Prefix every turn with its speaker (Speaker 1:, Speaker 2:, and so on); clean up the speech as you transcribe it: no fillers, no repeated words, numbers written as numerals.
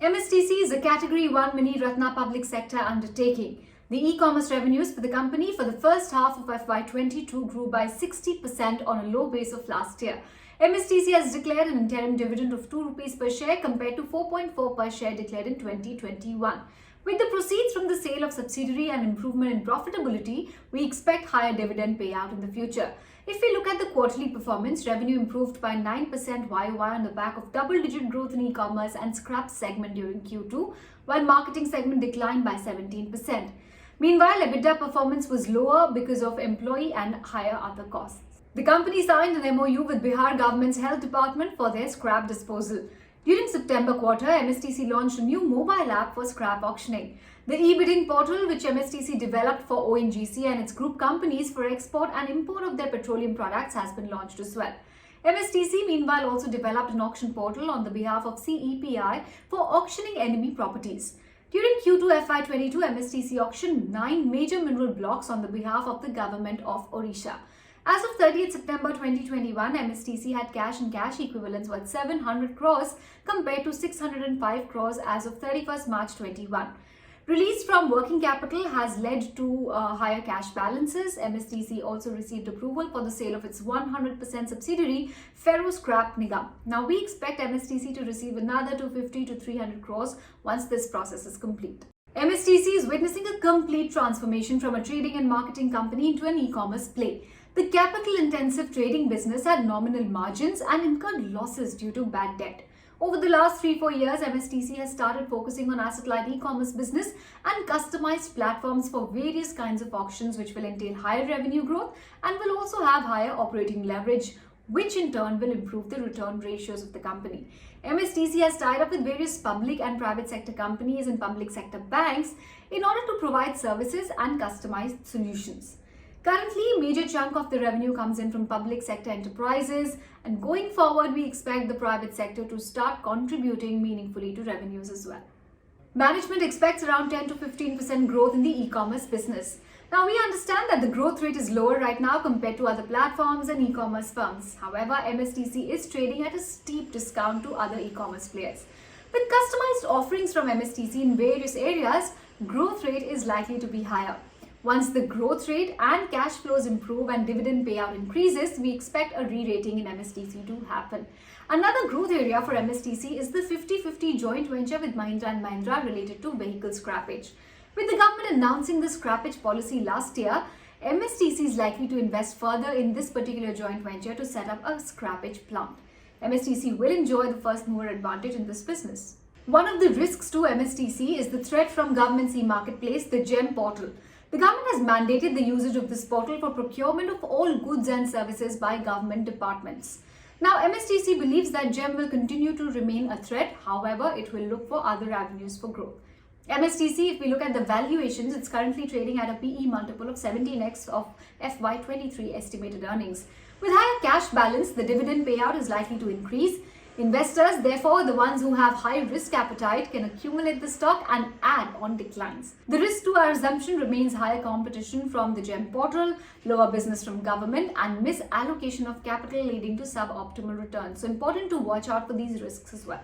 Speaker 1: MSTC is a Category 1 Mini Ratna public sector undertaking. The e-commerce revenues for the company for the first half of FY22 grew by 60% on a low base of last year. MSTC has declared an interim dividend of 2 rupees per share compared to 4.4 per share declared in 2021. With the proceeds from the sale of subsidiary and improvement in profitability, we expect higher dividend payout in the future. If we look at the quarterly performance, revenue improved by 9% YOY on the back of double-digit growth in e-commerce and scrap segment during Q2, while marketing segment declined by 17%. Meanwhile, EBITDA performance was lower because of employee and higher other costs. The company signed an MOU with Bihar government's health department for their scrap disposal. During September quarter, MSTC launched a new mobile app for scrap auctioning. The e-bidding portal, which MSTC developed for ONGC and its group companies for export and import of their petroleum products, has been launched as well. MSTC meanwhile also developed an auction portal on the behalf of CEPI for auctioning enemy properties. During Q2 FY22, MSTC auctioned 9 major mineral blocks on the behalf of the government of Odisha. As of 30th September 2021, MSTC had cash and cash equivalents worth 700 crores compared to 605 crores as of 31st March 21. Release from working capital has led to higher cash balances. MSTC also received approval for the sale of its 100% subsidiary, Ferro Scrap Nigam. Now we expect MSTC to receive another 250 to 300 crores once this process is complete. MSTC is witnessing a complete transformation from a trading and marketing company into an e-commerce play. The capital-intensive trading business had nominal margins and incurred losses due to bad debt. Over the last 3-4 years, MSTC has started focusing on asset-light e-commerce business and customized platforms for various kinds of auctions, which will entail higher revenue growth and will also have higher operating leverage, which in turn will improve the return ratios of the company. MSTC has tied up with various public and private sector companies and public sector banks in order to provide services and customized solutions. Currently, a major chunk of the revenue comes in from public sector enterprises, and going forward, we expect the private sector to start contributing meaningfully to revenues as well. Management expects around 10 to 15% growth in the e-commerce business. Now, we understand that the growth rate is lower right now compared to other platforms and e-commerce firms. However, MSTC is trading at a steep discount to other e-commerce players. With customized offerings from MSTC in various areas, growth rate is likely to be higher. Once the growth rate and cash flows improve and dividend payout increases, we expect a re-rating in MSTC to happen. Another growth area for MSTC is the 50-50 joint venture with Mahindra & Mahindra related to vehicle scrappage. With the government announcing the scrappage policy last year, MSTC is likely to invest further in this particular joint venture to set up a scrappage plant. MSTC will enjoy the first mover advantage in this business. One of the risks to MSTC is the threat from government's e-marketplace, the GEM portal. The government has mandated the usage of this portal for procurement of all goods and services by government departments. Now, MSTC believes that GEM will continue to remain a threat. However, it will look for other avenues for growth. MSTC, if we look at the valuations, it's currently trading at a PE multiple of 17x of FY23 estimated earnings. With higher cash balance, the dividend payout is likely to increase. Investors, therefore, the ones who have high risk appetite, can accumulate the stock and add on declines. The risk to our assumption remains higher competition from the GEM portal, lower business from government, and misallocation of capital leading to suboptimal returns. So important to watch out for these risks as well.